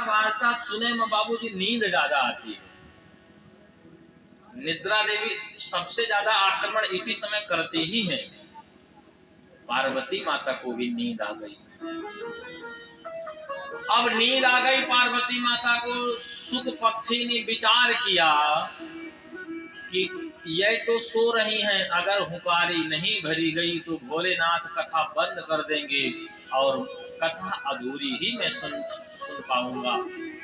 वार्ता सुने में बाबूजी नींद ज्यादा आती है। निद्रा देवी सबसे ज्यादा आक्रमण इसी समय करती ही है। पार्वती माता को भी नींद आ गई। अब नींद आ गई पार्वती माता को। सुख पक्षी ने विचार किया कि यह तो सो रही हैं, अगर हुंकारी नहीं भरी गई तो भोलेनाथ कथा बंद कर देंगे और कथा अधूरी ही मैं सुन पाऊंगा।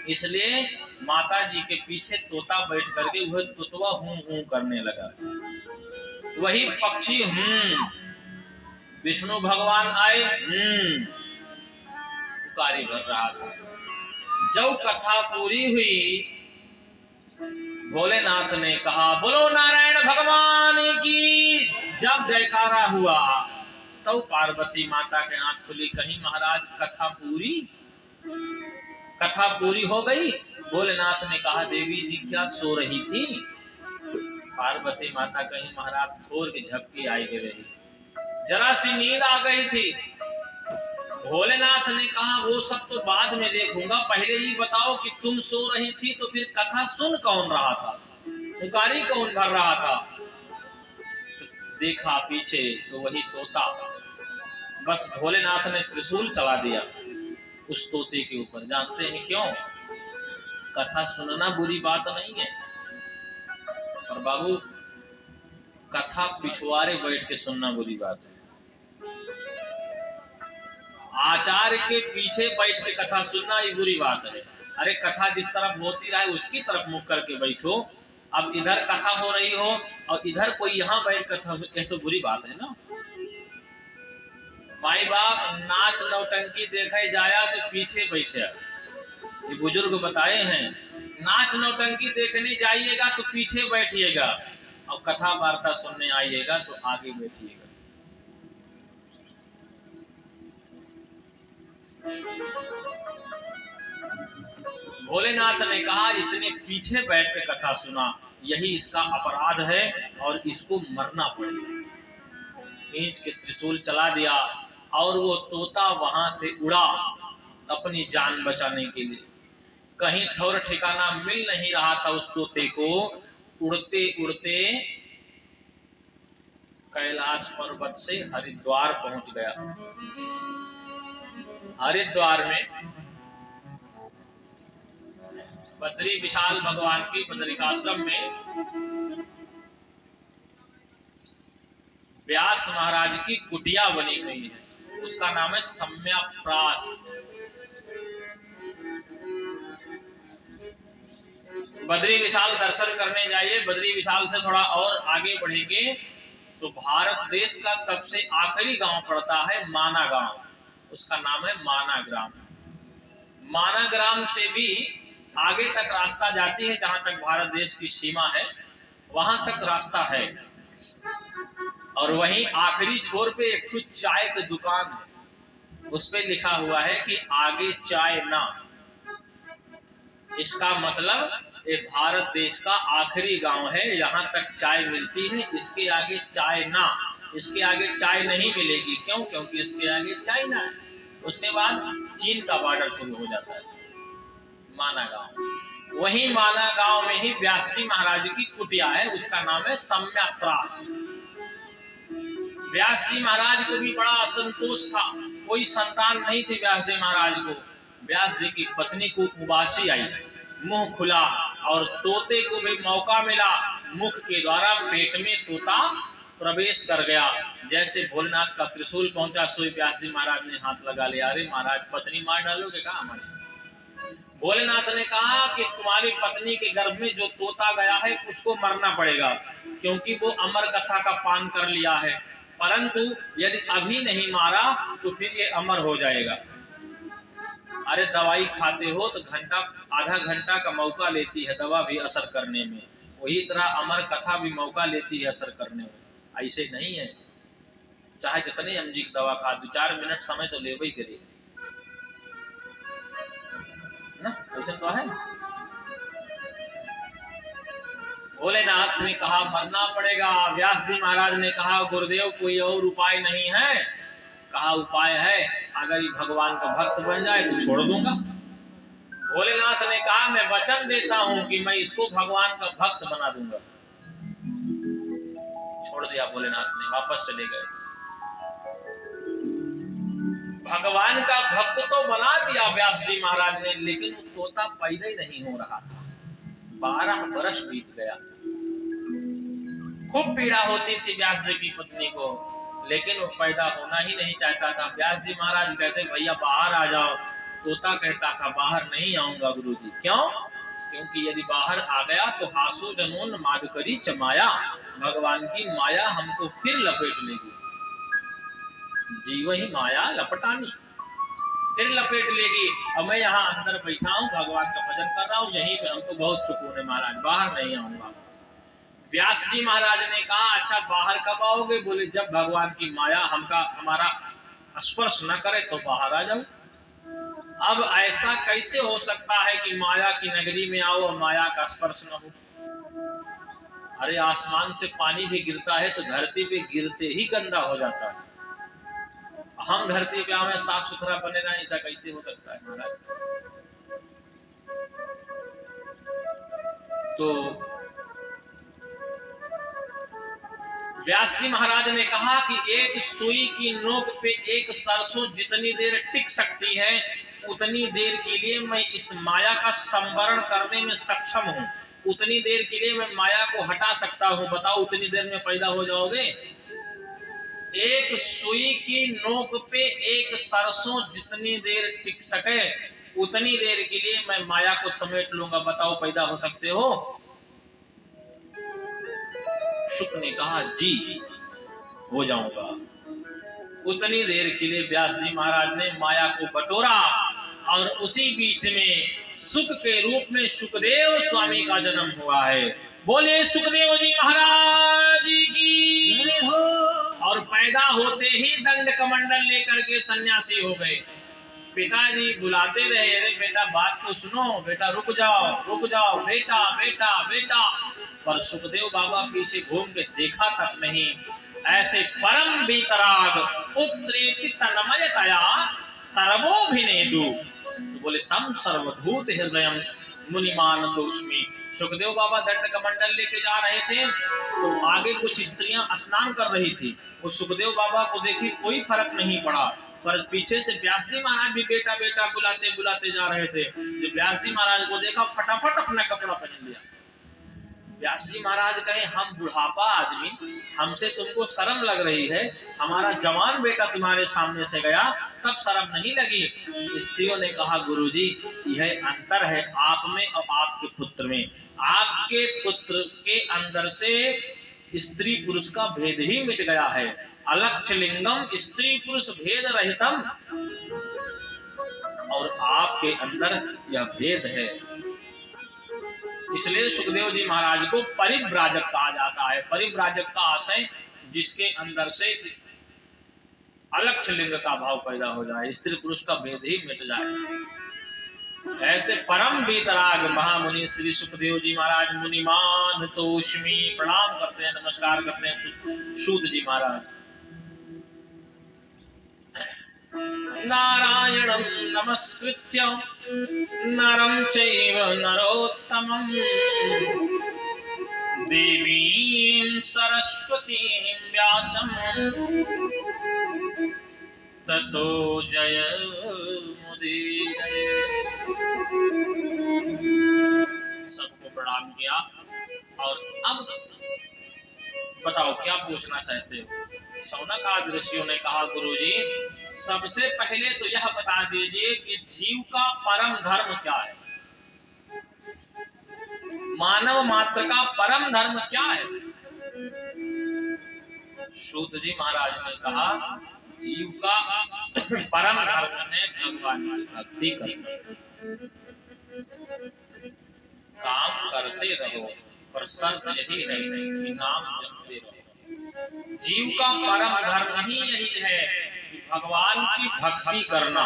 इसलिए माता जी के पीछे तोता बैठ करके वह तोतवा हूं हूं करने लगा। वही पक्षी विष्णु भगवान आए पुकारी भर रहा था। जब कथा पूरी हुई भोलेनाथ ने कहा बोलो नारायण भगवान की। जब जयकारा हुआ तब पार्वती माता के आंख खुली। कहीं महाराज कथा पूरी हो गई। भोलेनाथ ने कहा देवी जी क्या सो रही थी? पार्वती माता कहीं महाराज थोर की झपकी आई रही, जरा सी नींद आ गई थी। भोलेनाथ ने कहा वो सब तो बाद में देखूंगा, पहले ही बताओ कि तुम सो रही थी तो फिर कथा सुन कौन रहा था, पुकारी कौन भर रहा था? देखा पीछे तो वही तोता। बस भोलेनाथ ने त्रिशूल चला दिया उस तोते के ऊपर। जानते हैं क्यों? कथा सुनना बुरी बात नहीं है, पर बाबू कथा पिछवाड़े बैठ के सुनना बुरी बात है। आचार्य के पीछे बैठ के कथा सुनना ये बुरी बात है। अरे कथा जिस तरफ होती रहे उसकी तरफ मुख करके बैठो। अब इधर कथा हो रही हो और इधर कोई यहाँ बैठ कथा, यह तो बुरी बात है ना। माई बाप नाच नौटंकी देखे जाया तो पीछे बैठे, ये बुजुर्ग बताए हैं। नाच नौटंकी देखने जाइएगा तो पीछे बैठिएगा और कथा वार्ता सुनने आइएगा तो आगे बैठिएगा। भोलेनाथ ने कहा इसने पीछे बैठ के कथा सुना, यही इसका अपराध है और इसको मरना पड़ेगा। खींच के त्रिशूल चला दिया और वो तोता वहां से उड़ा अपनी जान बचाने के लिए। कहीं ठौर ठिकाना मिल नहीं रहा था उस तोते को। उड़ते उड़ते कैलाश पर्वत से हरिद्वार पहुंच गया। हरिद्वार में बद्री विशाल भगवान की बद्रिकाश्रम में व्यास महाराज की कुटिया बनी हुई है, उसका नाम है सम्यक्प्रास। बद्री विशाल दर्शन करने जाइए। बद्री विशाल से थोड़ा और आगे बढ़ेंगे तो भारत देश का सबसे आखिरी गांव पड़ता है माना गांव, उसका नाम है माना ग्राम। माना ग्राम से भी आगे तक रास्ता जाती है, जहां तक भारत देश की सीमा है वहां तक रास्ता है। और वहीं आखिरी छोर पे एक चाय की दुकान है, उस पे लिखा हुआ है कि आगे चाय ना। इसका मतलब ये भारत देश का आखिरी गांव है, यहाँ तक चाय मिलती है, इसके आगे चाय ना। इसके आगे चाय नहीं मिलेगी। क्यों? क्योंकि इसके आगे चाइना है। उसके बाद चीन का बॉर्डर शुरू हो जाता है। माना गांव, वही माना गांव में ही व्यास जी महाराज की कुटिया है, उसका नाम है सम्यक्प्रास। व्यास जी महाराज को भी बड़ा असंतोष था, कोई संतान नहीं थी व्यास जी महाराज को। व्यास जी की पत्नी को उबासी आई, मुंह खुला और तोते को भी मौका मिला, मुख के द्वारा पेट में तोता प्रवेश कर गया। जैसे भोलेनाथ का त्रिशूल पहुंचा सोई व्यास जी महाराज ने हाथ लगा लिया। अरे महाराज पत्नी मार डालोगे क्या हमारी? भोलेनाथ ने कहा कि तुम्हारी पत्नी के गर्भ में जो तोता गया है उसको मरना पड़ेगा, क्योंकि वो अमर कथा का पान कर लिया है। परंतु यदि अभी नहीं मारा तो फिर ये अमर हो जाएगा। अरे दवाई खाते हो तो आधा घंटा का मौका लेती है दवा भी असर करने में, वही तरह अमर कथा भी मौका लेती है असर करने में। ऐसे नहीं है, चाहे जितने एमजी की दवा खा, 2-4 मिनट समय तो ले ही करिए ना, ऐसा तो है। भोलेनाथ ने कहा मरना पड़ेगा। व्यास जी महाराज ने कहा गुरुदेव कोई और उपाय नहीं है? कहा उपाय है, अगर ये भगवान का भक्त बन जाए तो छोड़ दूंगा। भोलेनाथ ने कहा मैं वचन देता हूं कि मैं इसको भगवान का भक्त बना दूंगा। छोड़ दिया भोलेनाथ ने, वापस चले गए। भगवान का भक्त तो बना दिया व्यास जी महाराज ने, लेकिन वो तोता पैदा ही नहीं हो रहा था। 12 वर्ष बीत गया। खूब पीड़ा होती थी व्यास जी की पत्नी को, लेकिन वो पैदा होना ही नहीं चाहता था। व्यास जी महाराज कहते भैया बाहर आ जाओ। तोता कहता था बाहर नहीं आऊंगा गुरुजी। क्यों? क्योंकि यदि बाहर आ गया तो हासो जनोन मादकरी चमाया, भगवान की माया हमको फिर लपेट लेगी। जीव ही माया लपटानी, फिर लपेट लेगी। और मैं यहाँ अंदर बैठा हूँ, भगवान का भजन कर रहा हूँ, यहीं पे हमको बहुत सुकून है महाराज, बाहर नहीं आऊंगा। व्यास जी महाराज ने कहा अच्छा बाहर कब आओगे? बोले जब भगवान की माया हमारा स्पर्श न करे तो बाहर आ जाओ। अब ऐसा कैसे हो सकता है कि माया की नगरी में आओ और माया का स्पर्श न हो? अरे आसमान से पानी भी गिरता है तो धरती पे गिरते ही गंदा हो जाता है। हम धरती पे हमें साफ सुथरा बनेगा, ऐसा कैसे हो सकता है महाराज? तो व्यास जी महाराज ने कहा कि एक सुई की नोक पे एक सरसों जितनी देर टिक सकती है, उतनी देर के लिए मैं इस माया का संवरण करने में सक्षम हूं। उतनी देर के लिए मैं माया को हटा सकता हूं। बताओ उतनी देर में पैदा हो जाओगे? एक सुई की नोक पे एक सरसों जितनी देर टिक सके, उतनी देर के लिए मैं माया को समेट लूंगा। बताओ पैदा हो सकते हो? शुक ने कहा जी हो जाऊंगा। उतनी देर के लिए व्यास जी महाराज ने माया को बटोरा और उसी बीच में सुख के रूप में सुखदेव स्वामी का जन्म हुआ है। बोले सुखदेव जी महाराज की हो। और पैदा होते ही दंड कमंडल लेकर के सन्यासी हो गए। पिताजी बुलाते रहे, अरे बेटा बात तो सुनो, बेटा रुक जाओ बेटा बेटा बेटा। पर सुखदेव बाबा पीछे घूम के देखा तक नहीं। ऐसे परम बीतराग उत्प्रेति तन्मयतया सर्वोभिनेदु। तो बोले तम सर्वभूत हृदयम मुनिमान तोष्मि। सुखदेव बाबा दंड कमंडल लेके जा रहे थे तो आगे कुछ स्त्रियां स्नान कर रही थी। वो सुखदेव बाबा को देखी, कोई फर्क नहीं पड़ा। पर पीछे से व्यास जी महाराज भी बेटा बेटा बुलाते बुलाते जा रहे थे। जब व्यास जी महाराज को देखा, फटाफट अपना कपड़ा पहन लिया। व्यास जी महाराज कहे हम बुढ़ापा आदमी, हमसे तुमको शर्म लग रही है? हमारा जवान बेटा तुम्हारे सामने से गया, तब शर्म नहीं लगी? स्त्रियों ने कहा गुरुजी यह अंतर है आप में और आपके पुत्र में। आपके पुत्र के अंदर से स्त्री पुरुष का भेद ही मिट गया है। अलक्ष लिंगम स्त्री पुरुष भेद रहितम। और आपके अंदर यह भेद है। इसलिए सुखदेव जी महाराज को परिव्राजक कहा जाता है। परिव्राजक का आशय जिसके अंदर से अलक्ष लिंग का भाव पैदा हो जाए, स्त्री पुरुष का भेद ही मिट जाए। ऐसे परम बीतराग महामुनि श्री सुखदेव जी महाराज मुनिमान तोष्मि प्रणाम करते हैं, नमस्कार करते हैं सूत जी महाराज। नारायणं नमस्कृत्य नरं चैव नरोत्तमं देवीं सरस्वतीं व्यासं ततो जयमुदीरये। सबको प्रणाम किया और अब बताओ क्या पूछना चाहते हो? शौनक आदि ऋषियों ने कहा गुरुजी सबसे पहले तो यह बता दीजिए कि जीव का परम धर्म क्या है? मानव मात्र का परम धर्म क्या है? सूत जी महाराज ने कहा जीव का परम धर्म है भगवान की भक्ति करना। काम करते रहो पर शर्त यही है कि नाम जपते रहो। जीव का परम धर्म ही यही है कि भगवान की भक्ति करना।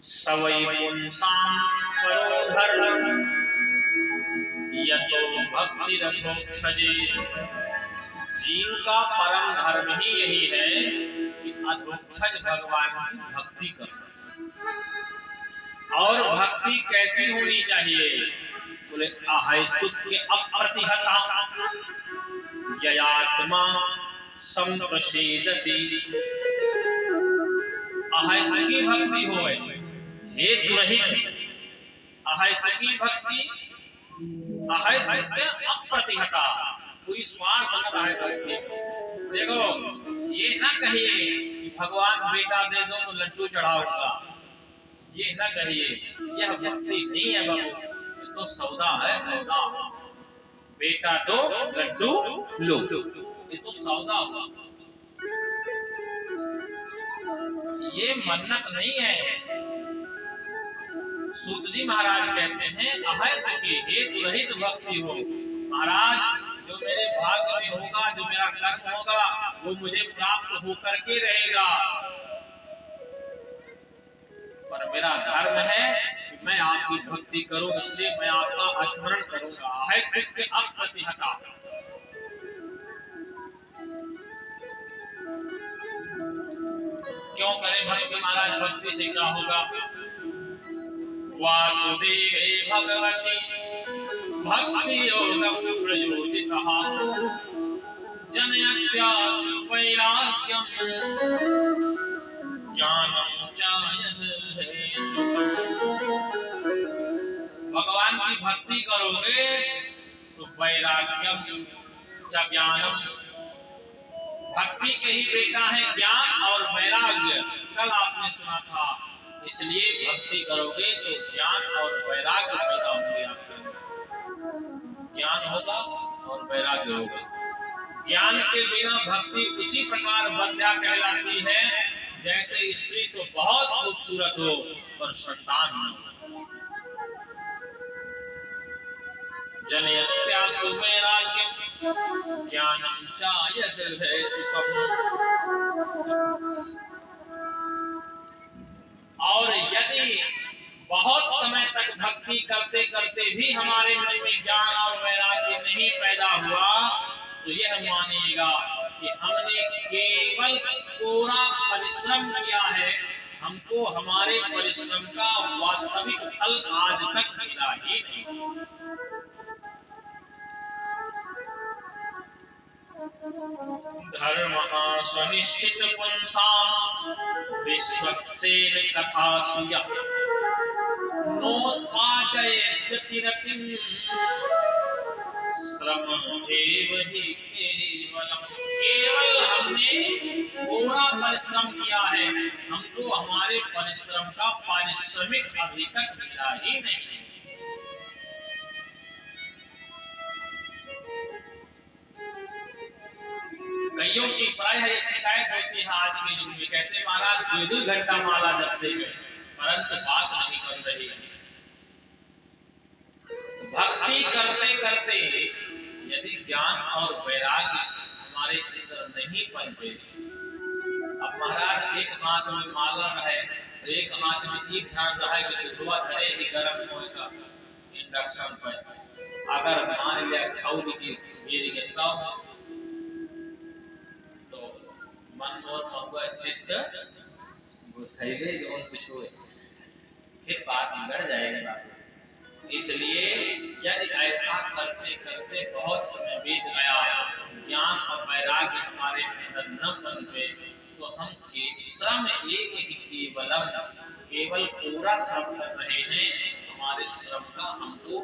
सवै पुंसां परो धर्म यतो भक्ति रथोक्षजे। जीव का परम धर्म ही यही है कि अधोक्षज भगवान की भक्ति करना। और भक्ति कैसी होनी चाहिए? बोले अहैतुक्य अप्रतिहता जयात्मा संप्रसेदति। अहैतुकी भक्ति होए, हेतु रहित अहैतुकी भक्ति, अहैतुक्य अप्रतिहता, कोई स्वार्थ न रहे। देखो ये न कहिए कि भगवान बेटा दे दो तो लड्डू चढ़ाऊंगा, ये न कहिए, यह भक्ति नहीं है बाबू, ये तो सौदा है, सौदा। बेटा दो लड्डू लो, ये तो सौदा हुआ, ये मन्नत नहीं है। सूत जी महाराज कहते हैं अहैतुकी हेतु रहित भक्ति हो। महाराज जो मेरे भाग्य में होगा, जो मेरा कर्म होगा, वो मुझे प्राप्त होकर के रहेगा, पर मेरा धर्म है कि मैं आपकी भक्ति करूं, इसलिए मैं आपका स्मरण करूंगा। अहैतुक्य अप्रतिहता। क्यों करें भक्ति महाराज? भक्ति से क्या होगा? वासुदेवे भगवती भक्ति योगं प्रयोजितः जनयत्यासु वैराग्यं ज्ञानं च यद्। भगवान की भक्ति करोगे तो वैराग्यम च ज्ञानम, भक्ति के ही बेटा है ज्ञान और वैराग्य। कल आपने सुना था, इसलिए भक्ति करोगे तो ज्ञान और वैराग्य पैदा होंगे आपके अंदर। ज्ञान होगा और वैराग्य होगा। ज्ञान के बिना भक्ति उसी प्रकार बंध्या कहलाती है जैसे स्त्री तो बहुत खूबसूरत हो पर संतान न हो। जनयत्यासु वैराग्यं ज्ञानं च यद् हेतुकम्। और यदि बहुत समय तक भक्ति करते करते भी हमारे मन में ज्ञान और वैराग्य नहीं पैदा हुआ तो यह मानिएगा कि हमने केवल कोरा परिश्रम किया है, हमको हमारे परिश्रम का वास्तविक फल आज तक मिला ही नहीं। धर्म स्वनिश्चित पुंसां विश्वक्सेन कथासु यः नोत्पादयत्यतिरतिं श्रम एव हि केवलम्। केवल हमने पूरा परिश्रम किया है, हमको हमारे परिश्रम का पारिश्रमिक अभी तक मिला ही नहीं। कईयों की प्रायः ये शिकायत होती है आज के युग में, कहते महाराज 2-2 घंटा माला जपते हैं परंतु बात नहीं बन रही। भक्ति करते करते यदि ज्ञान और वैराग्य हमारे अंदर नहीं बनते, अब महाराज एक हाथ में माला रहे, एक हाथ में ये ध्यान रहे कि दुधवा धरे ही गर्म होएगा इंडक्शन पर, अगर मान लिया खौल की गिर गया तो मन और महुआ चित्त घुसैले जोन कुछ हुए, फिर बात बिगड़ जाएगी बात। इसलिए यदि ऐसा करते करते बहुत समय बीत गया, ज्ञान और वैराग्य हमारे अंदर न बनते तो हम श्रम एक ही केवल पूरा श्रम कर रहे हैं, हमारे श्रम का हमको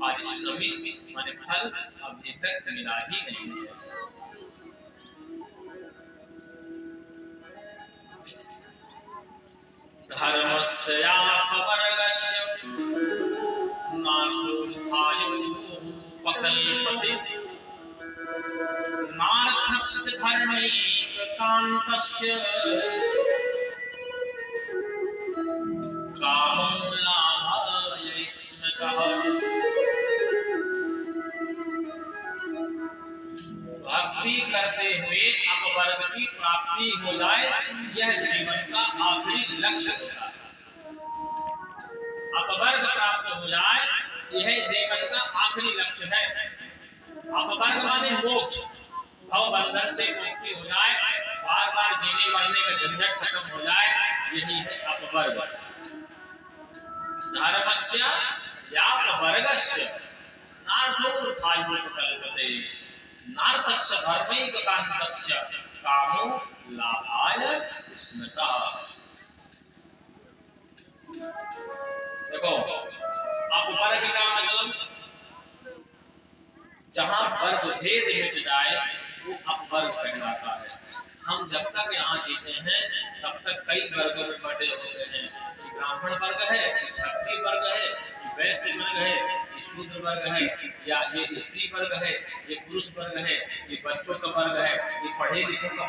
पारिश्रमिक माने फल अभी तक मिला ही नहीं है। धर्मस्यापवर्गस्य नार्थस्य धर्मैककान्तस्य कामं लाभाय स्मृतः। भक्ति करते हुए अपवर्ग की प्राप्ति हो जाए, यह जीवन का आखिरी लक्ष्य होता है। अपवर्ग प्राप्त हो जाए, यह जीवन का आखिरी लक्ष्य है। अपवर्ग माने मोक्ष, भव बंधन से मुक्ति हो जाए, बार बार जीने मरने का झंझट खत्म हो जाए, यही है अपवर्ग। वर्णस्य व्यापवर्गस्य नार्थोत्थायोपकल्पते नार्थस्य धर्मैककान्तस्य कामो लाभाय स्मृतः। देखो अपवर्ग का मतलब जहां वर्ग भेद मिट जाए वो अपवर्ग कहलाता है। हम जब तक यहाँ जीते हैं तब तक कई वर्गों में बटे होते हैं। ये ब्राह्मण वर्ग है, ये क्षत्रिय वर्ग है, ये वैश्य वर्ग है, ये शूद्र वर्ग है, या ये स्त्री वर्ग है, ये पुरुष वर्ग है, ये बच्चों का वर्ग है, ये पढ़े लिखों का